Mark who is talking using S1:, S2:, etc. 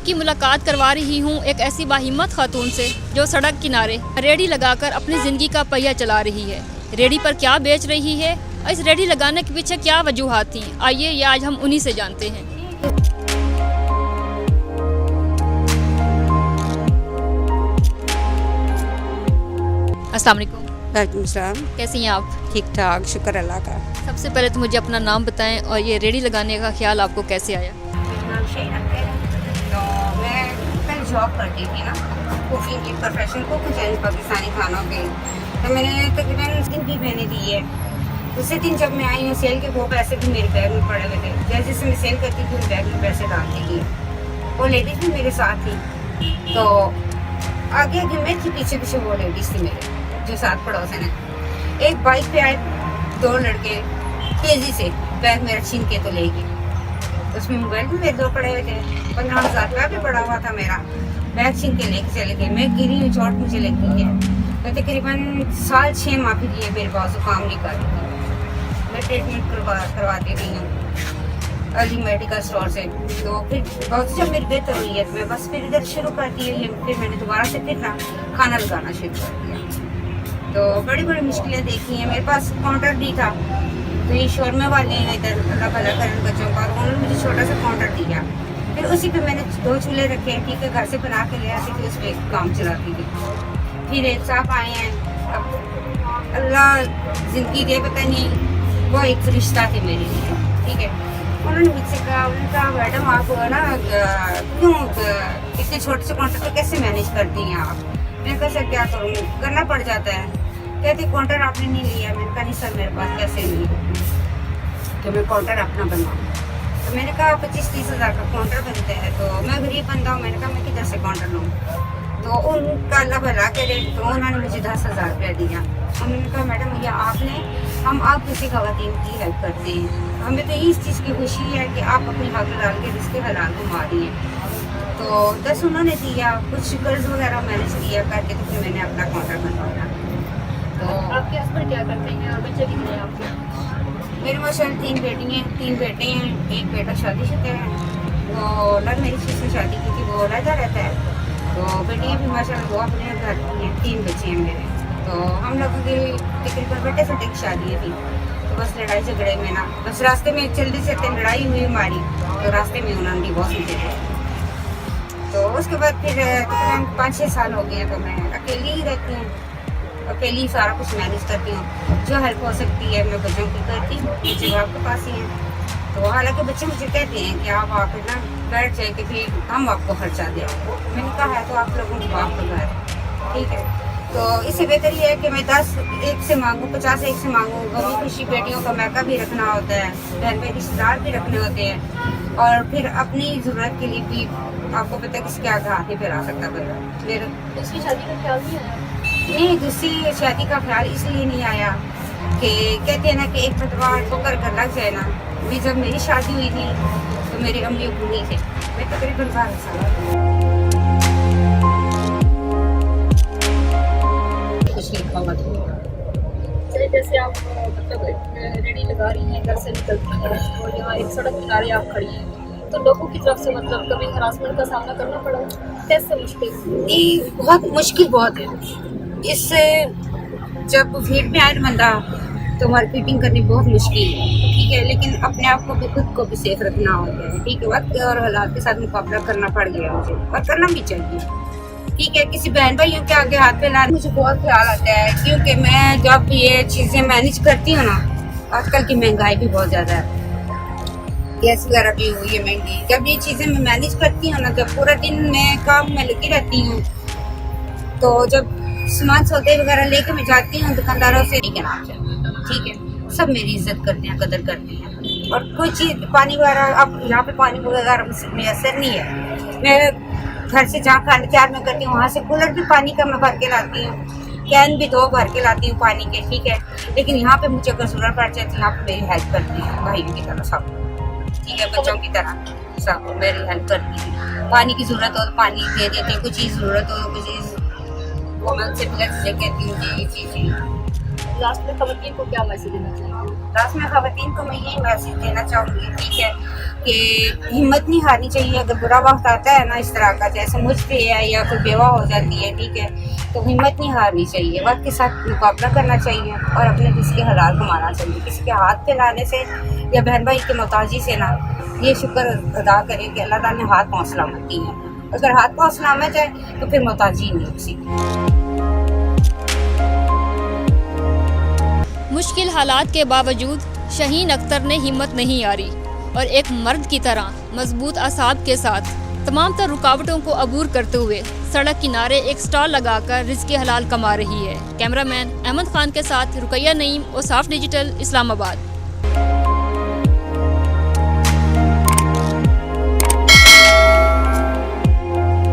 S1: आपकी मुलाकात करवा रही हूँ एक ऐसी बाहिम्मत खातून से जो सड़क किनारे रेडी लगाकर अपनी ज़िंदगी का पहिया चला रही है। रेडी पर क्या बेच रही है और इस रेडी लगाने के पीछे क्या वजूहात थी, आइए ये आज हम उन्हीं से जानते हैं। अस्सलाम वालेकुम।
S2: वालेकुम सलाम।
S1: कैसी हैं आप?
S2: ठीक ठाक, शुक्र अल्लाह का।
S1: सबसे पहले तो मुझे अपना नाम बताएं और ये रेडी लगाने का ख्याल आपको कैसे आया?
S2: मेरा नाम शेना है। तो मैं पहले जॉब करती थी ना, कुकिंग की प्रोफेशन को कुछ पाकिस्तानी खानों के, तो मैंने तकरीबन दिन भी मैंने दी है। दूसरे दिन जब मैं आई हूँ सेल के, वो पैसे भी मेरे बैग में पड़े हुए थे। जैसे जैसे मैं सेल करती थी उस बैग में पैसे डालती थी। वो लेडीज़ भी मेरे साथ थी, तो आगे आगे मैं थी, पीछे पीछे वो लेडीज़ थी मेरे जो साथ पड़ोसन है। एक बाइक पे आए दो लड़के, तेजी से बैग मेरा छीन के तो ले गए। उसमें मोबाइल भी मेरे दो पड़े हुए थे, 15,000 रुपया भी पड़ा हुआ था मेरा। बैग छीन के लेके चले गए। मैं गिरी हुई, चोट मुझे लगी है। तो तकरीबन 6.5 माह भी दिए, मेरे पास काम नहीं कर रही थी। मैं ट्रीटमेंट करवाती रही हूँ अर्ली मेडिकल स्टोर से। तो फिर बहुत जब मेरी बेहतर हुई है तो मैं बस फिर इधर शुरू कर दी है। फिर मैंने दोबारा से फिर खाना लगाना शुरू कर दिया। तो बड़ी बड़ी मुश्किलें देखी हैं। मेरे पास काउंटर भी था, तो ये शोरमे वाले हैं इधर, अल्लाह भला करें बच्चों का, उन्होंने मुझे छोटा सा काउंटर दिया। फिर उसी पे मैंने 2 चूल्हे रखे, ठीक है, घर से बना के ले आती थी, उस पर काम चलाती थी। फिर एक साहब आए हैं, अब अल्लाह ज़िंदगी दे, पता नहीं, वो एक रिश्ता थे मेरे लिए, ठीक है। उन्होंने मुझसे कहा, मैडम आप ना क्यों इतने छोटे से काउंटर को कैसे मैनेज करती हैं आप? मैंने कहा सर क्या करूँ, करना पड़ जाता है। कहते काउंटर आपने नहीं लिया। मैंने कहा नहीं सर, मेरे पास पैसे नहीं कि मैं काउंटर अपना बनवाऊँ। तो मैंने कहा 25-30 हज़ार का काउंटर बनता है, तो मैं गरीब बंदा हूँ। मैंने कहा मैं किधर से काउंटर लूँ? तो उनका अल्लाह भला करे, तो उन्होंने मुझे 10,000 रुपया दिया। उन्होंने कहा मैडम ये आपने, हम आप किसी ख़वातीन की हेल्प करते हैं, हमें तो इस चीज़ की खुशी है कि आप अपनी हक डाल के रिस्के हलाल को मारी हैं। तो 10 उन्होंने दिया, कुछ कर्ज वगैरह मैनेज किया करके, तो फिर मैंने अपना काउंटर बनवाया। तो
S1: आपके हस्बैंड क्या करते हैं और बच्चे कितने हैं आपके?
S2: मेरे माशाल्लाह 3 बेटी हैं, 3 बेटे हैं। एक बेटा शादीशुदा है, वो लव मैरिज से शादी की थी, वो रहता रहता है। तो बेटियाँ भी माशाल्लाह वो अपने घर की हैं। 3 बच्चे हैं मेरे। तो हम लोगों की तकरीबन बेटे छोटे की शादी थी, तो बस लड़ाई झगड़े में ना, बस रास्ते में चलते चलते लड़ाई हुई हमारी, तो रास्ते में उन्होंने डिवोर्स मुझे दिया। तो उसके बाद फिर तकरीबन 5-6 साल हो गए हैं, तो मैं अकेली ही रहती हूँ, अकेली सारा कुछ मैनेज करती हूँ। जो हेल्प हो सकती है मैं बच्चों की करती हूँ, बच्चे आपके पास ही हैं। तो हालांकि बच्चे मुझे कहते हैं कि आप आकर ना बैठ जाए कि फिर हम आपको खर्चा दें। मैंने कहा है तो आप लोगों को आपका घर, ठीक है। तो इससे बेहतर ये है कि मैं 10 एक से मांगूँ, 50 एक से मांगूँ। गमी खुशी बेटियों का मैका भी रखना होता है, बहन भाई रिश्तेदार भी रखने होते हैं, और फिर अपनी ज़रूरत के लिए भी आपको पता है किसके आगे हाथ नहीं फैला सकता बंदा। फिर
S1: दूसरी शादी का ख्याल नहीं आया?
S2: नहीं, दूसरी शादी का ख्याल इसलिए नहीं आया कि कहते हैं ना कि एक पतवार ठोकर कर लग जाए ना। अभी जब मेरी शादी हुई थी तो मेरे अम्मी अब्बू नहीं थे, मैं तकरीबन 12 साल
S1: जैसे आप मतलब रेडी लगा रही हैं, घर से निकलती हैं और यहाँ एक सड़क किनारे आप खड़ी हैं, तो लोगों की तरफ से मतलब कभी हरासमेंट का सामना करना पड़ा? कैसे मुश्किल?
S2: बहुत मुश्किल बहुत है। इससे जब भीड़ में आए बंदा तो मार्केटिंग करनी बहुत मुश्किल है, ठीक है। लेकिन अपने आप को भी, खुद को भी सेफ रखना होता है, ठीक है। वक्त और हालात के साथ मुकाबला करना पड़ गया मुझे, और करना भी चाहिए, ठीक है। किसी बहन भाइयों के आगे हाथ फैलाने मुझे बहुत ख्याल आता है, क्योंकि मैं जब ये चीज़ें मैनेज करती हूँ ना, आजकल की महंगाई भी बहुत ज़्यादा है, गैस वगैरह भी हुई है महंगी। जब ये चीज़ें मैं मैनेज करती हूँ ना, जब पूरा दिन मैं काम में लगी रहती हूँ, तो जब सामान सौदे वगैरह लेके मैं जाती हूँ दुकानदारों से, ठीक है ना, ठीक है, सब मेरी इज्जत करते हैं, कदर करते हैं। और कोई चीज़ पानी वगैरह, अब यहाँ पे पानी वगैरह मैसर नहीं है। मैं घर से जहाँ खाना तैयार मैं करती हूँ, वहाँ से कूलर भी पानी का मैं भर के लाती हूँ, कैन भी 2 भर के लाती हूँ पानी के, ठीक है। लेकिन यहाँ पे मुझे अगर जरूरत पड़ जाए तो यहाँ पे मेरी हेल्प करती है, भाइयों की तरह सब, ठीक है, बच्चों की तरह सब मेरी हेल्प करती है। पानी की ज़रूरत हो तो पानी दे देते हैं, कुछ चीज़ ज़रूरत हो तो कुछ चीज़ वो मैं उनसे प्लस ले कहती हूँ कि ये चीज़
S1: लास्ट में खवातीन को क्या मैसेज देना चाहिए?
S2: लास्ट में खवातीन को मैं यही मैसेज देना चाहूँगी, ठीक है, कि हिम्मत नहीं हारनी चाहिए। अगर बुरा वक्त आता है ना इस तरह का, जैसे मुझ पे है या कोई बेवा हो जाती है, ठीक है, तो हिम्मत नहीं हारनी चाहिए, वक्त के साथ मुकाबला करना चाहिए और अपने रिस्क के हलाल कमाना चाहिए। किसी के हाथ फैलाने से या बहन भाई की मोहताजी से ना, ये शुक्र अदा करें कि अल्लाह ताला ने हाथ पाँव सलामत दी है। अगर हाथ पाँव सलामत है तो फिर मोहताजी नहीं किसी की।
S1: मुश्किल हालात के बावजूद शहीन अख्तर ने हिम्मत नहीं हारी और एक मर्द की तरह मजबूत असाब के साथ तमाम तर रुकावटों को अबूर करते हुए सड़क किनारे एक स्टॉल लगाकर रिज़्क़ हलाल कमा रही है। कैमरामैन अहमद खान के साथ रुकैया नईम और साफ डिजिटल, इस्लामाबाद।